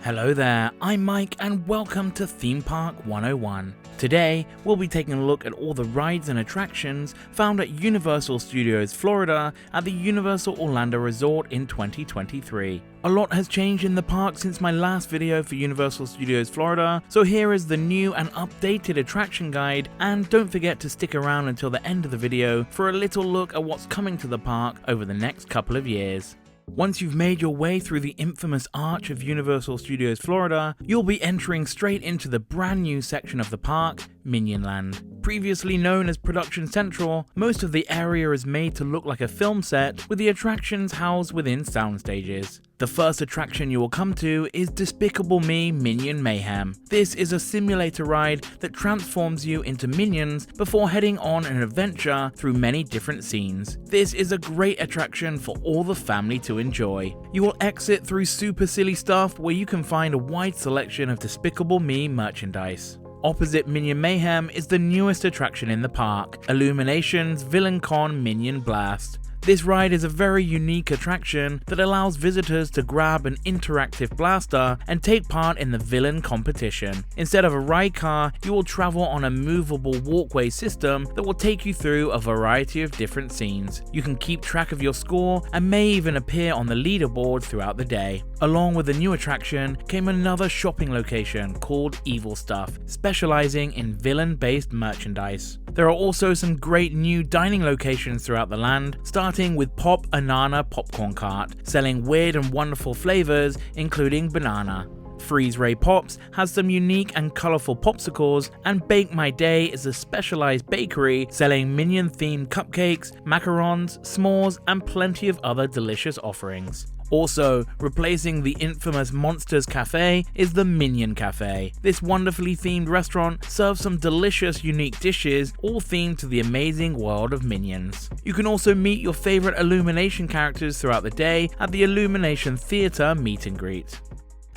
Hello there, I'm Mike and welcome to Theme Park 101. Today, we'll be taking a look at all the rides and attractions found at Universal Studios Florida at the Universal Orlando Resort in 2023. A lot has changed in the park since my last video for Universal Studios Florida, so here is the new and updated attraction guide, and don't forget to stick around until the end of the video for a little look at what's coming to the park over the next couple of years. Once you've made your way through the infamous arch of Universal Studios Florida, you'll be entering straight into the brand new section of the park, Minion Land. Previously known as Production Central, most of the area is made to look like a film set, with the attractions housed within sound stages. The first attraction you will come to is Despicable Me Minion Mayhem. This is a simulator ride that transforms you into minions before heading on an adventure through many different scenes. This is a great attraction for all the family to enjoy. You will exit through super silly stuff where you can find a wide selection of Despicable Me merchandise. Opposite Minion Mayhem is the newest attraction in the park, Illumination's Villain Con Minion Blast. This ride is a very unique attraction that allows visitors to grab an interactive blaster and take part in the villain competition. Instead of a ride car, you will travel on a movable walkway system that will take you through a variety of different scenes. You can keep track of your score and may even appear on the leaderboard throughout the day. Along with the new attraction came another shopping location called Evil Stuff, specializing in villain-based merchandise. There are also some great new dining locations throughout the land, starting with Pop Anana Popcorn Cart, selling weird and wonderful flavors including banana. Freeze Ray Pops has some unique and colorful popsicles, and Bake My Day is a specialized bakery selling Minion-themed cupcakes, macarons, s'mores, and plenty of other delicious offerings. Also, replacing the infamous Monsters Cafe is the Minion Cafe. This wonderfully themed restaurant serves some delicious unique dishes, all themed to the amazing world of Minions. You can also meet your favorite Illumination characters throughout the day at the Illumination Theater meet and greet.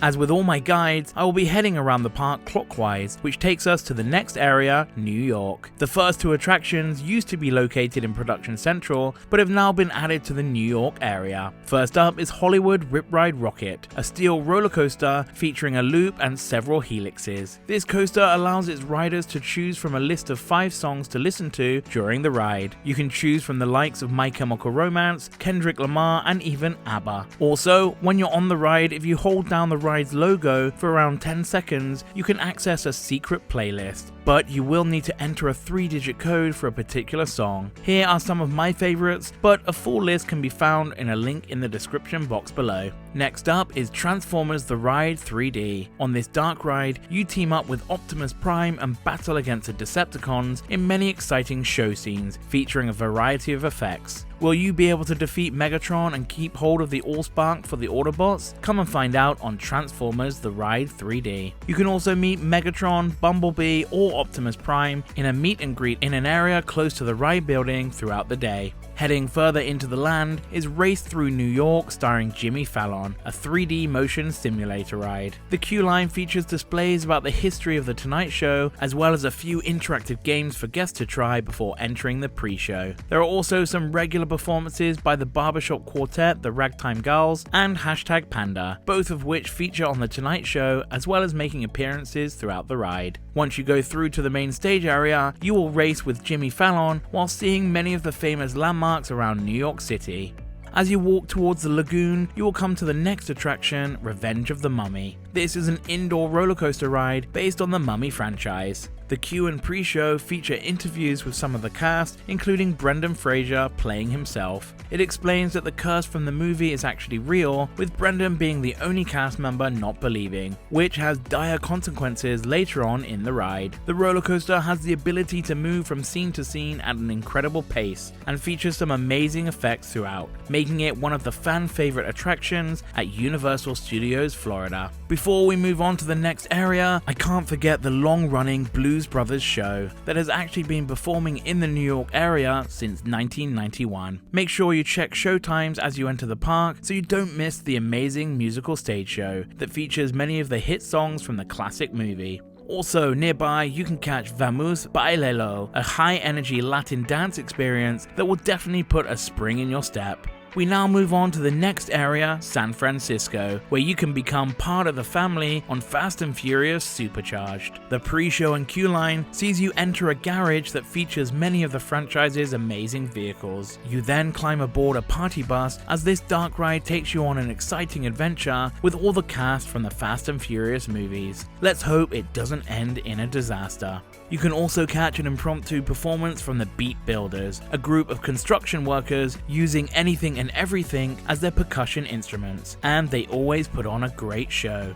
As with all my guides, I will be heading around the park clockwise, which takes us to the next area, New York. The first two attractions used to be located in Production Central, but have now been added to the New York area. First up is Hollywood Rip Ride Rocket, a steel roller coaster featuring a loop and several helixes. This coaster allows its riders to choose from a list of 5 songs to listen to during the ride. You can choose from the likes of My Chemical Romance, Kendrick Lamar, and even ABBA. Also, when you're on the ride, if you hold down the ride's logo for around 10 seconds, you can access a secret playlist, but you will need to enter a 3-digit code for a particular song. Here are some of my favorites, but a full list can be found in a link in the description box below. Next up is Transformers The Ride 3D. On this dark ride, you team up with Optimus Prime and battle against the Decepticons in many exciting show scenes, featuring a variety of effects. Will you be able to defeat Megatron and keep hold of the Allspark for the Autobots? Come and find out on Transformers The Ride 3D. You can also meet Megatron, Bumblebee, or Optimus Prime in a meet and greet in an area close to the ride building throughout the day. Heading further into the land is Race Through New York starring Jimmy Fallon, a 3D motion simulator ride. The queue line features displays about the history of The Tonight Show, as well as a few interactive games for guests to try before entering the pre-show. There are also some regular performances by the barbershop quartet, the Ragtime Girls, and Hashtag Panda, both of which feature on The Tonight Show, as well as making appearances throughout the ride. Once you go through to the main stage area, you will race with Jimmy Fallon while seeing many of the famous landmarks around New York City. As you walk towards the lagoon, you will come to the next attraction, Revenge of the Mummy. This is an indoor roller coaster ride based on the Mummy franchise. The queue and pre-show feature interviews with some of the cast, including Brendan Fraser playing himself. It explains that the curse from the movie is actually real, with Brendan being the only cast member not believing, which has dire consequences later on in the ride. The roller coaster has the ability to move from scene to scene at an incredible pace, and features some amazing effects throughout, making it one of the fan favorite attractions at Universal Studios Florida. Before we move on to the next area, I can't forget the long-running Blues Brothers show that has actually been performing in the New York area since 1991. Make sure you check show times as you enter the park so you don't miss the amazing musical stage show that features many of the hit songs from the classic movie. Also nearby, you can catch Vamos Bailelo, a high-energy Latin dance experience that will definitely put a spring in your step. We now move on to the next area, San Francisco, where you can become part of the family on Fast and Furious Supercharged. The pre-show and queue line sees you enter a garage that features many of the franchise's amazing vehicles. You then climb aboard a party bus as this dark ride takes you on an exciting adventure with all the cast from the Fast and Furious movies. Let's hope it doesn't end in a disaster. You can also catch an impromptu performance from the Beat Builders, a group of construction workers using anything and everything as their percussion instruments, and they always put on a great show.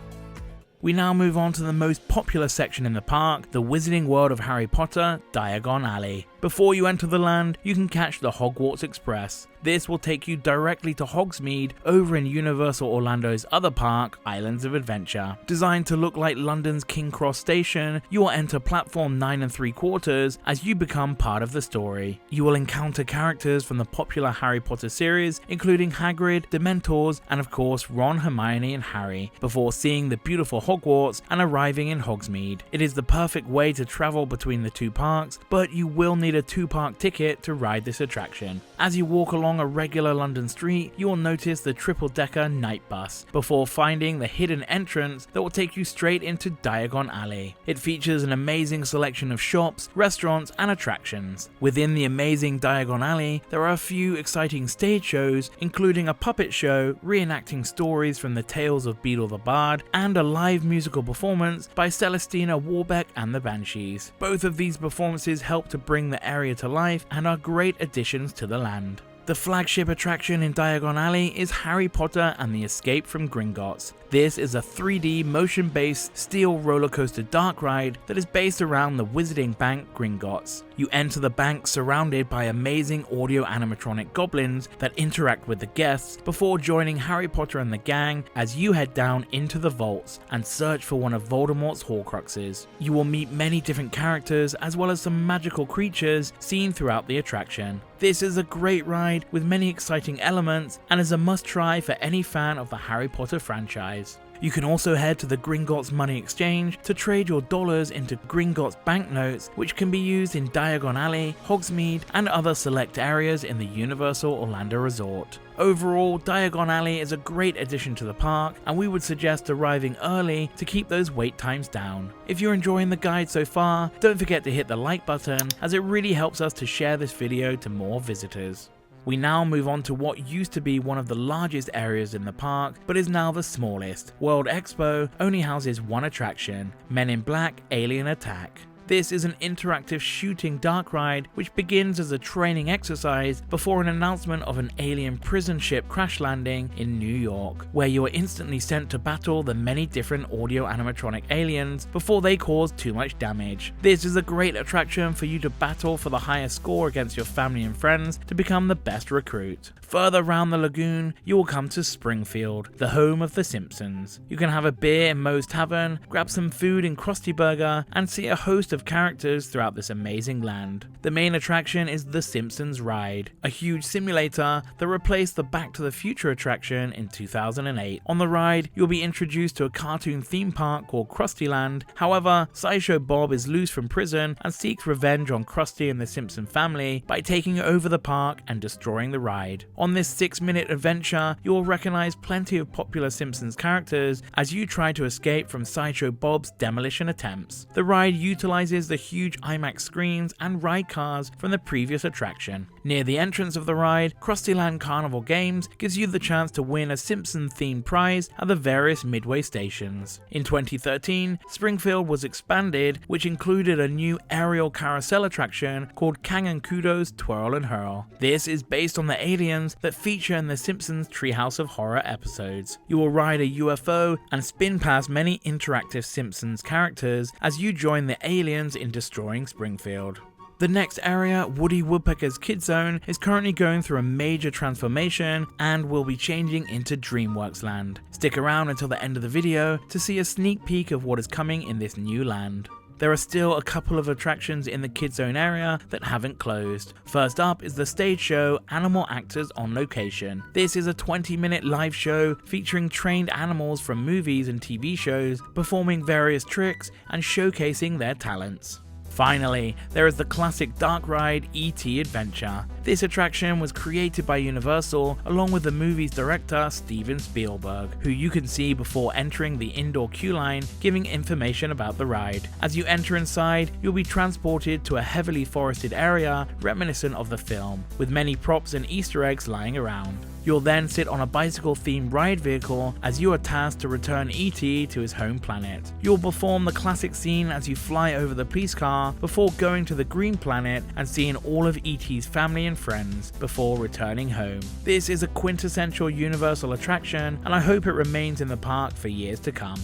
We now move on to the most popular section in the park, the Wizarding World of Harry Potter, Diagon Alley. Before you enter the land, you can catch the Hogwarts Express. This will take you directly to Hogsmeade over in Universal Orlando's other park, Islands of Adventure. Designed to look like London's King Cross Station, you will enter platform 9 3/4 as you become part of the story. You will encounter characters from the popular Harry Potter series, including Hagrid, Dementors, and of course Ron, Hermione, and Harry, before seeing the beautiful Hogwarts and arriving in Hogsmeade. It is the perfect way to travel between the two parks, but you will need a 2-park ticket to ride this attraction. As you walk along a regular London street, you will notice the triple-decker night bus, before finding the hidden entrance that will take you straight into Diagon Alley. It features an amazing selection of shops, restaurants, and attractions. Within the amazing Diagon Alley, there are a few exciting stage shows, including a puppet show reenacting stories from the tales of Beedle the Bard, and a live musical performance by Celestina Warbeck and the Banshees. Both of these performances help to bring the area to life and are great additions to the land. The flagship attraction in Diagon Alley is Harry Potter and the Escape from Gringotts. This is a 3D motion-based steel roller coaster dark ride that is based around the Wizarding Bank Gringotts. You enter the bank surrounded by amazing audio animatronic goblins that interact with the guests before joining Harry Potter and the gang as you head down into the vaults and search for one of Voldemort's Horcruxes. You will meet many different characters as well as some magical creatures seen throughout the attraction. This is a great ride with many exciting elements and is a must-try for any fan of the Harry Potter franchise. You can also head to the Gringotts Money Exchange to trade your dollars into Gringotts banknotes, which can be used in Diagon Alley, Hogsmeade, and other select areas in the Universal Orlando Resort. Overall, Diagon Alley is a great addition to the park, and we would suggest arriving early to keep those wait times down. If you're enjoying the guide so far, don't forget to hit the like button, as it really helps us to share this video to more visitors. We now move on to what used to be one of the largest areas in the park, but is now the smallest. World Expo only houses one attraction, Men in Black Alien Attack. This is an interactive shooting dark ride which begins as a training exercise before an announcement of an alien prison ship crash landing in New York, where you are instantly sent to battle the many different audio animatronic aliens before they cause too much damage. This is a great attraction for you to battle for the highest score against your family and friends to become the best recruit. Further round the lagoon, you will come to Springfield, the home of The Simpsons. You can have a beer in Moe's Tavern, grab some food in Krusty Burger, and see a host of characters throughout this amazing land. The main attraction is The Simpsons Ride, a huge simulator that replaced the Back to the Future attraction in 2008. On the ride, you'll be introduced to a cartoon theme park called Krusty Land. However, Sideshow Bob is loose from prison and seeks revenge on Krusty and the Simpson family by taking over the park and destroying the ride. On this 6-minute adventure, you will recognize plenty of popular Simpsons characters as you try to escape from Sideshow Bob's demolition attempts. The ride utilizes the huge IMAX screens and ride cars from the previous attraction. Near the entrance of the ride, Krusty Land Carnival Games gives you the chance to win a Simpson-themed prize at the various Midway stations. In 2013, Springfield was expanded, which included a new aerial carousel attraction called Kang and Kudo's Twirl and Hurl. This is based on the aliens that feature in the Simpsons Treehouse of Horror episodes. You will ride a UFO and spin past many interactive Simpsons characters as you join the aliens in destroying Springfield. The next area, Woody Woodpecker's Kidzone, is currently going through a major transformation and will be changing into DreamWorks Land. Stick around until the end of the video to see a sneak peek of what is coming in this new land. There are still a couple of attractions in the Kidzone area that haven't closed. First up is the stage show Animal Actors on Location. This is a 20-minute live show featuring trained animals from movies and TV shows performing various tricks and showcasing their talents. Finally, there is the classic dark ride E.T. Adventure. This attraction was created by Universal along with the movie's director Steven Spielberg, who you can see before entering the indoor queue line giving information about the ride. As you enter inside, you'll be transported to a heavily forested area reminiscent of the film, with many props and Easter eggs lying around. You'll then sit on a bicycle-themed ride vehicle as you are tasked to return E.T. to his home planet. You'll perform the classic scene as you fly over the police car before going to the green planet and seeing all of E.T.'s family and friends before returning home. This is a quintessential Universal attraction, and I hope it remains in the park for years to come.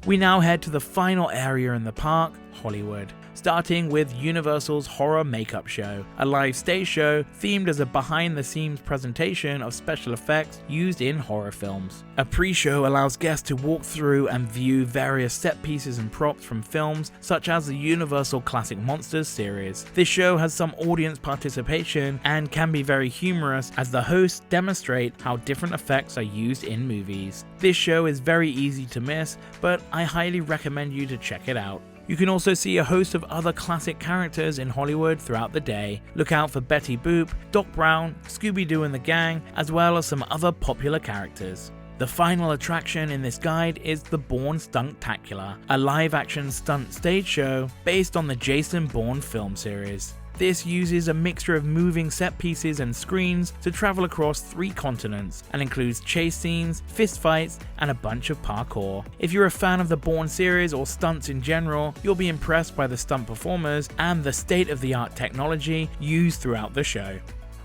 We now head to the final area in the park, Hollywood. Starting with Universal's Horror Makeup Show, a live stage show themed as a behind-the-scenes presentation of special effects used in horror films. A pre-show allows guests to walk through and view various set pieces and props from films such as the Universal Classic Monsters series. This show has some audience participation and can be very humorous as the hosts demonstrate how different effects are used in movies. This show is very easy to miss, but I highly recommend you to check it out. You can also see a host of other classic characters in Hollywood throughout the day. Look out for Betty Boop, Doc Brown, Scooby-Doo and the gang, as well as some other popular characters. The final attraction in this guide is the Bourne Stunt-tacular, a live-action stunt stage show based on the Jason Bourne film series. This uses a mixture of moving set pieces and screens to travel across 3 continents and includes chase scenes, fist fights, and a bunch of parkour. If you're a fan of the Bourne series or stunts in general, you'll be impressed by the stunt performers and the state-of-the-art technology used throughout the show.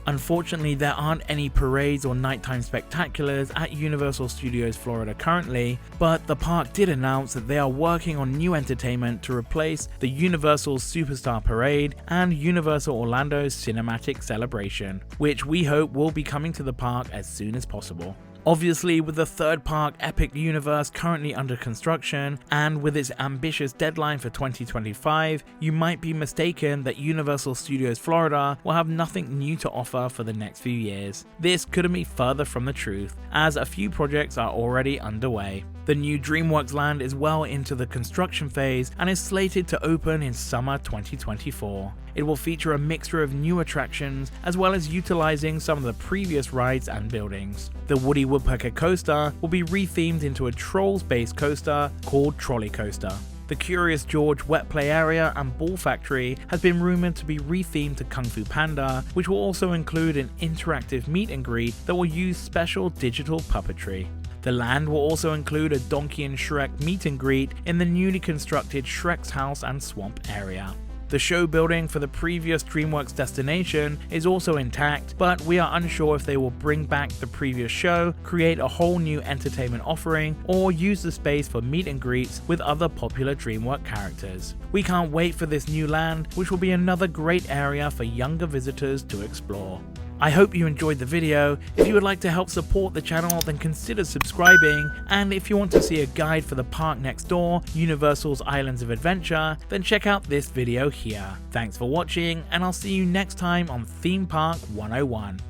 Unfortunately, there aren't any parades or nighttime spectaculars at Universal Studios Florida currently, but the park did announce that they are working on new entertainment to replace the Universal Superstar Parade and Universal Orlando's Cinematic Celebration, which we hope will be coming to the park as soon as possible. Obviously, with the third park Epic Universe currently under construction, and with its ambitious deadline for 2025, you might be mistaken that Universal Studios Florida will have nothing new to offer for the next few years. This couldn't be further from the truth, as a few projects are already underway. The new DreamWorks Land is well into the construction phase and is slated to open in summer 2024. It will feature a mixture of new attractions as well as utilizing some of the previous rides and buildings. The Woody Woodpecker coaster will be rethemed into a Trolls-based coaster called Trolley Coaster. The Curious George Wet Play Area and Ball Factory has been rumored to be rethemed to Kung Fu Panda, which will also include an interactive meet and greet that will use special digital puppetry. The land will also include a Donkey and Shrek meet and greet in the newly constructed Shrek's House and Swamp area. The show building for the previous DreamWorks destination is also intact, but we are unsure if they will bring back the previous show, create a whole new entertainment offering, or use the space for meet and greets with other popular DreamWorks characters. We can't wait for this new land, which will be another great area for younger visitors to explore. I hope you enjoyed the video. If you would like to help support the channel, then consider subscribing, and if you want to see a guide for the park next door, Universal's Islands of Adventure, then check out this video here. Thanks for watching, and I'll see you next time on Theme Park 101.